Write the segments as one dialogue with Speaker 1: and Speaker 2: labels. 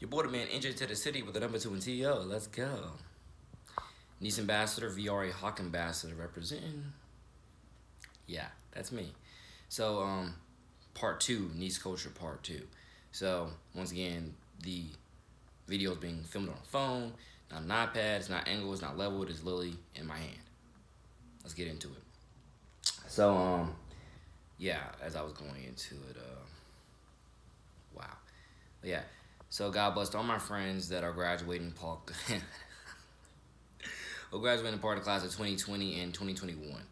Speaker 1: Your boy the man injured to the city with the number 2 and TO. Let's go. Nease Ambassador, VRA Hawk Ambassador representing. Yeah, that's me. So, part two, Nease Culture part two. So, once again, the video is being filmed on a phone, not an iPad, it's not angled, it's not level, it is literally in my hand. Let's get into it. So, yeah, as I was going into it, wow. Yeah. So God bless all my friends that are graduating part or graduating part of the class of 2020 and 2021.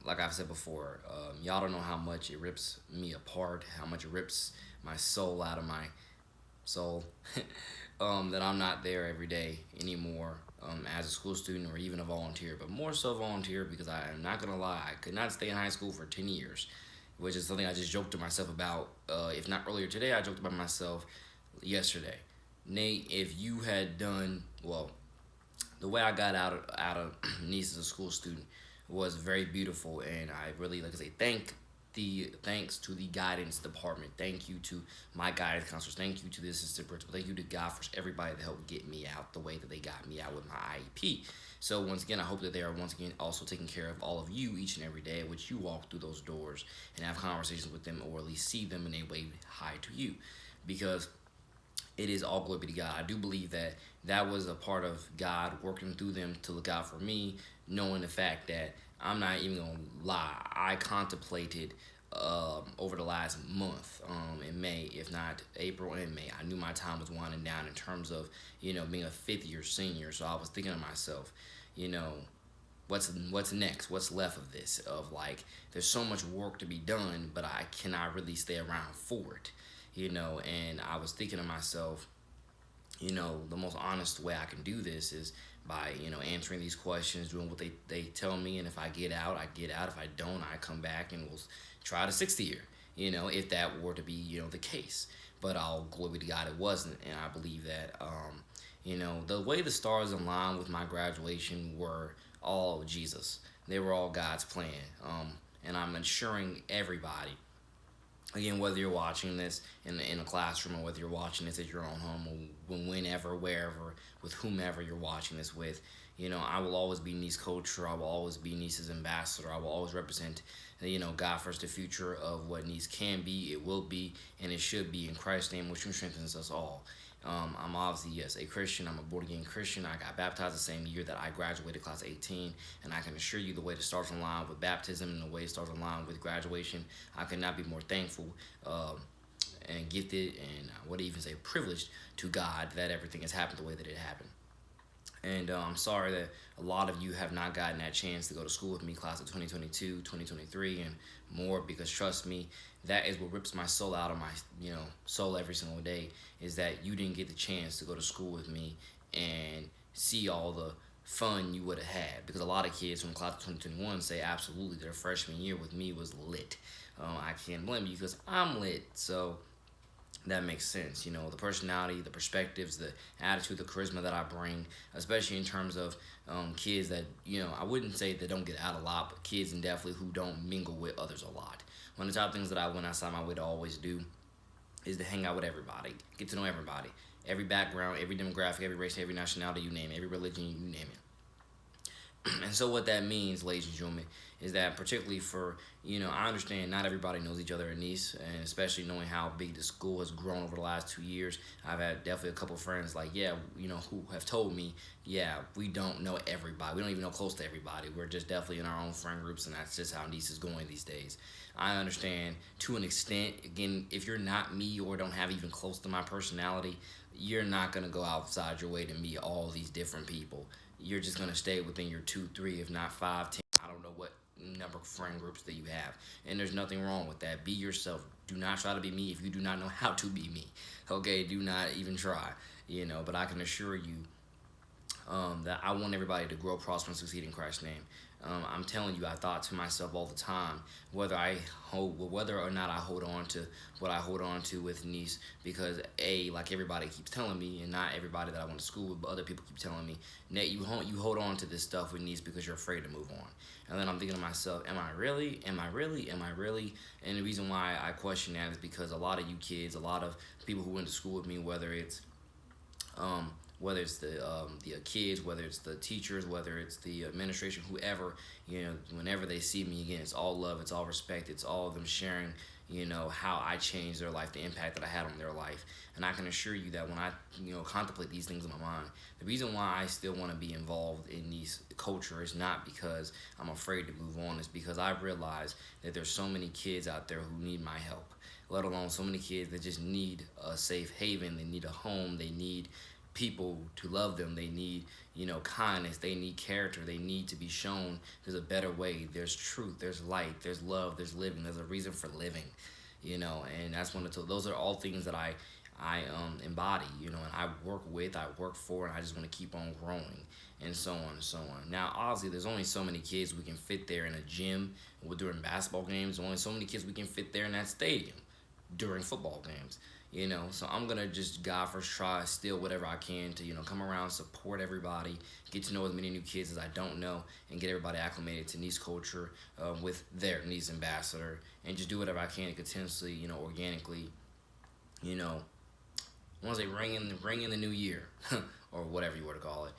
Speaker 1: Like I've said before, y'all don't know how much it rips me apart, how much it rips my soul out of my soul. That I'm not there every day anymore as a school student or even a volunteer, but more so volunteer because I am not gonna lie, I could not stay in high school for 10 years, which is something I just joked to myself about. If not earlier today, I joked about myself yesterday. Nate, if you had done well, the way I got out of Nice as a school student was very beautiful, and I really like to say thanks to the guidance department. Thank you to my guidance counselors. Thank you to the assistant principal. Thank you to God for everybody that helped get me out the way that they got me out with my IEP. So once again, I hope that they are once again also taking care of all of you each and every day in which you walk through those doors and have conversations with them, or at least see them and they wave hi to you, because it is all glory be to God. I do believe that that was a part of God working through them to look out for me, knowing the fact that I'm not even gonna lie. I contemplated over the last month, in May, if not April and May. I knew my time was winding down in terms of being a fifth year senior. So I was thinking to myself, you know, what's next? What's left of this? Of like, there's so much work to be done, but I cannot really stay around for it. And I was thinking to myself, the most honest way I can do this is by, answering these questions, doing what they tell me. And if I get out, I get out. If I don't, I come back and we'll try the sixth year, if that were to be, the case. But I'll glory to God, it wasn't. And I believe that, the way the stars aligned with my graduation were all Jesus. They were all God's plan. And I'm ensuring everybody, again, whether you're watching this in a classroom or whether you're watching this at your own home or whenever, wherever, with whomever you're watching this with, I will always be Nease Culture. I will always be Nease's ambassador. I will always represent, God first, the future of what Nease can be, it will be, and it should be in Christ's name, which strengthens us all. I'm obviously, yes, a Christian. I'm a born-again Christian. I got baptized the same year that I graduated class 18, and I can assure you the way the stars align with baptism and the way the stars align with graduation, I could not be more thankful and gifted and, what do you even say, privileged to God that everything has happened the way that it happened. And I'm sorry that a lot of you have not gotten that chance to go to school with me, class of 2022, 2023, and more, because trust me, that is what rips my soul out of my, soul every single day, is that you didn't get the chance to go to school with me and see all the fun you would have had. Because a lot of kids from class of 2021 say absolutely their freshman year with me was lit. I can't blame you because I'm lit. So that makes sense. The personality, the perspectives, the attitude, the charisma that I bring, especially in terms of kids that, I wouldn't say they don't get out a lot, but kids and definitely who don't mingle with others a lot. One of the top things that I went outside my way to always do is to hang out with everybody, get to know everybody, every background, every demographic, every race, every nationality, you name it, every religion, you name it. And so what that means, ladies and gentlemen, is that particularly for, I understand not everybody knows each other in Nice, and especially knowing how big the school has grown over the last 2 years, I've had definitely a couple of friends like, yeah, who have told me, yeah, we don't know everybody. We don't even know close to everybody. We're just definitely in our own friend groups, and that's just how Nice is going these days. I understand to an extent. Again, if you're not me or don't have even close to my personality, you're not going to go outside your way to meet all these different people. You're just going to stay within your 2, 3, if not 5, 10. I don't know what number of friend groups that you have. And there's nothing wrong with that. Be yourself. Do not try to be me if you do not know how to be me. Okay, do not even try. But I can assure you that I want everybody to grow, prosper, and succeed in Christ's name. I'm telling you, I thought to myself all the time, whether or not I hold on to what I hold on to with Nease, because like everybody keeps telling me, and not everybody that I went to school with, but other people keep telling me, Nate, you hold on to this stuff with Nease because you're afraid to move on. And then I'm thinking to myself, am I really? Am I really? Am I really? And the reason why I question that is because a lot of you kids, a lot of people who went to school with me, um, whether it's the kids, whether it's the teachers, whether it's the administration, whoever, whenever they see me again, it's all love, it's all respect, it's all of them sharing, how I changed their life, the impact that I had on their life. And I can assure you that when I, contemplate these things in my mind, the reason why I still want to be involved in Nease Culture is not because I'm afraid to move on, it's because I realize that there's so many kids out there who need my help, let alone so many kids that just need a safe haven, they need a home, they need people to love them, they need, kindness, they need character, they need to be shown there's a better way, there's truth, there's light, there's love, there's living, there's a reason for living, and that's those are all things that I embody, and I work with, I work for, and I just want to keep on growing, and so on and so on. Now, obviously, there's only so many kids we can fit there in a gym during basketball games. There's only so many kids we can fit there in that stadium during football games. So I'm gonna just God first try, steal whatever I can to come around, support everybody, get to know as many new kids as I don't know, and get everybody acclimated to Nease Culture with their Nease ambassador, and just do whatever I can to continuously, organically, you know, once they ring in the new year, or whatever you were to call it.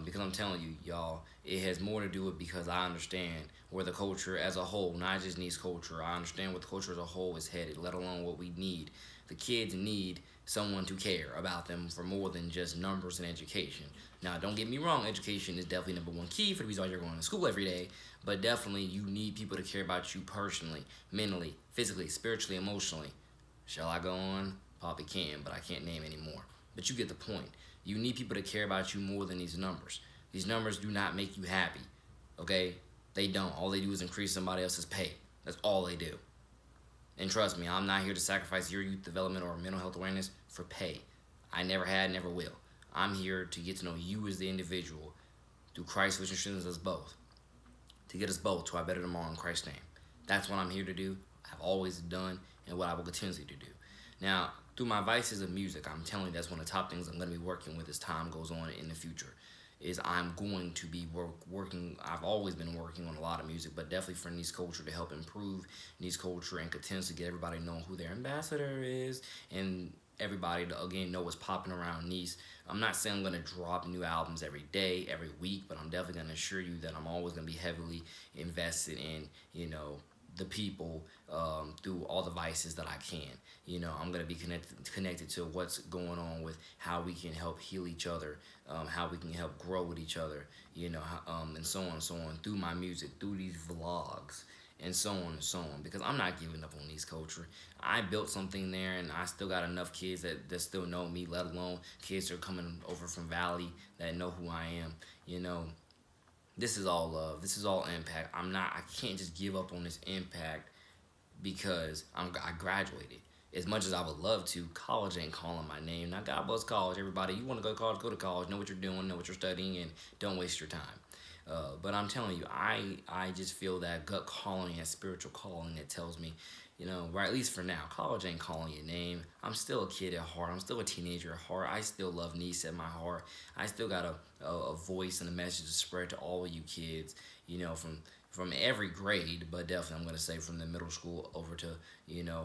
Speaker 1: Because I'm telling you, y'all, it has more to do with because I understand where the culture as a whole, not just Nease Culture, I understand where the culture as a whole is headed, let alone what we need. The kids need someone to care about them for more than just numbers and education. Now, don't get me wrong, education is definitely number one key for the reason why you're going to school every day, but definitely you need people to care about you personally, mentally, physically, spiritually, emotionally. Shall I go on? Probably can, but I can't name any more. But you get the point. You need people to care about you more than these numbers. These numbers do not make you happy, okay? They don't. All they do is increase somebody else's pay. That's all they do. And trust me, I'm not here to sacrifice your youth development or mental health awareness for pay. I never had, never will. I'm here to get to know you as the individual through Christ, which strengthens us both, to get us both to our better tomorrow in Christ's name. That's what I'm here to do. I've always done, and what I will continue to do. Now, through my vices of music, I'm telling you that's one of the top things I'm going to be working with as time goes on in the future. Is I'm going to be working. I've always been working on a lot of music, but definitely for Nease Culture to help improve Nease Culture and continue to get everybody to know who their ambassador is, and everybody to again know what's popping around Nease. I'm not saying I'm going to drop new albums every day, every week, but I'm definitely going to assure you that I'm always going to be heavily invested in, the people through all the vices that I can. I'm going to be connected to what's going on with how we can help heal each other, how we can help grow with each other, and so on and so on through my music, through these vlogs, and so on and so on. Because I'm not giving up on Nease Culture. I built something there, and I still got enough kids that still know me, let alone kids that are coming over from Valley that know who I am. This is all love. This is all impact. I can't just give up on this impact because I graduated. As much as I would love to, college ain't calling my name. Now, God bless college. Everybody, you want to go to college, go to college. Know what you're doing, know what you're studying, and don't waste your time. But I'm telling you, I just feel that gut calling, that spiritual calling that tells me, right, at least for now, college ain't calling your name. I'm still a kid at heart. I'm still a teenager at heart. I still love Nease at my heart. I still got a voice and a message to spread to all of you kids, from every grade, but definitely I'm going to say from the middle school over to,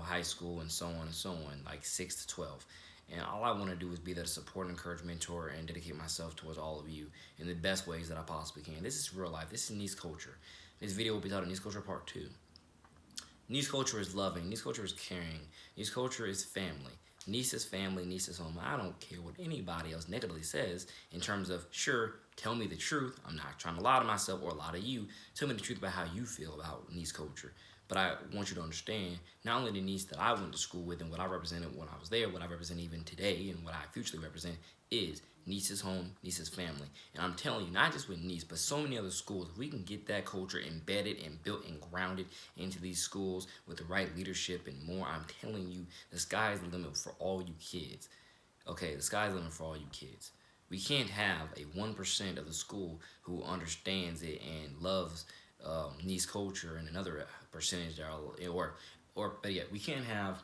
Speaker 1: high school and so on and so on, like 6 to 12. And all I want to do is be there to support, encourage, mentor, and dedicate myself towards all of you in the best ways that I possibly can. This is real life. This is Nease Culture. This video will be titled Nease Culture Part 2. Nease Culture is loving. Nease Culture is caring. Nease Culture is family. Nease is family. Nease is home. I don't care what anybody else negatively says in terms of, sure, tell me the truth. I'm not trying to lie to myself or lie to you. Tell me the truth about how you feel about Nease Culture. But I want you to understand, not only the Nease that I went to school with and what I represented when I was there, what I represent even today, and what I futurely represent is Nease's home, Nease's family. And I'm telling you, not just with Nease, but so many other schools, if we can get that culture embedded and built and grounded into these schools with the right leadership and more, I'm telling you, the sky is the limit for all you kids. Okay, the sky's the limit for all you kids. We can't have a 1% of the school who understands it and loves Nease culture, and another percentage that are, but yeah, we can't have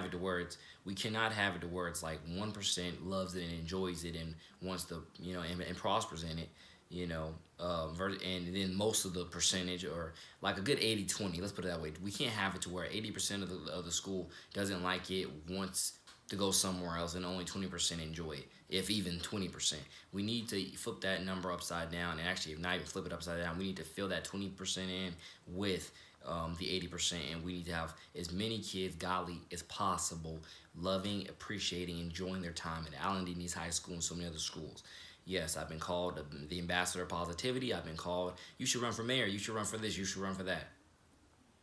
Speaker 1: it to where it's we cannot have it to where it's like 1% loves it and enjoys it and wants to, and prospers in it, and then most of the percentage, or like a good 80-20, let's put it that way. We can't have it to where 80% of the school doesn't like it, wants to go somewhere else, and only 20% enjoy it, if even 20%. We need to flip that number upside down, and actually, if not even flip it upside down, we need to fill that 20% in with the 80%, and we need to have as many kids, godly as possible, loving, appreciating, enjoying their time at Allen D. Nease High School and so many other schools. Yes, I've been called the ambassador of positivity. I've been called, you should run for mayor, you should run for this, you should run for that.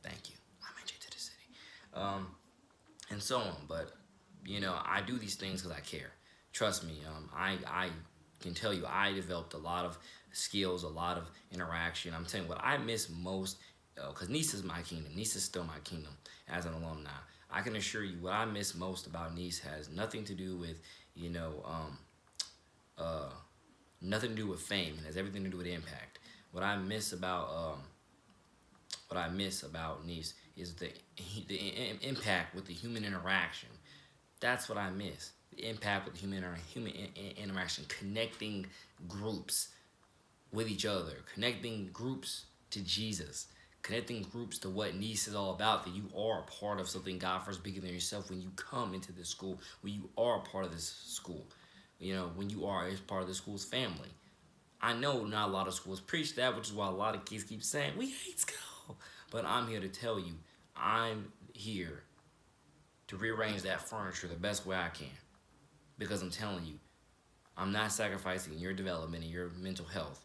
Speaker 1: Thank you. I'm into the city. Um, and so on. But I do these things because I care. Trust me. I can tell you, I developed a lot of skills, a lot of interaction. I'm telling you what I miss most, because Nice is my kingdom. Nice is still my kingdom as an alumni. I can assure you, what I miss most about Nice has nothing to do with, you know, uh, nothing to do with fame. It has everything to do with impact. What I miss about Nice is the impact with the human interaction. That's what I miss. The impact with the human interaction, connecting groups with each other, connecting groups to Jesus, connecting groups to what Nice is all about. That you are a part of something God first bigger than yourself when you come into this school, when you are a part of this school, when you are a part of the school's family. I know not a lot of schools preach that, which is why a lot of kids keep saying we hate school. But I'm here to tell you, I'm here to rearrange that furniture the best way I can. Because I'm telling you, I'm not sacrificing your development and your mental health,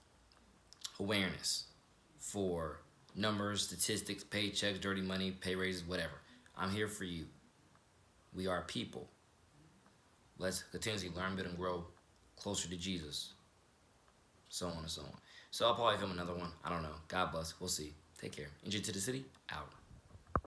Speaker 1: awareness for numbers, statistics, paychecks, dirty money, pay raises, whatever. I'm here for you. We are people. Let's continuously learn, build, and grow closer to Jesus. So on and so on. So I'll probably film another one. I don't know. God bless. We'll see. Take care. Enjoy to the city. Out.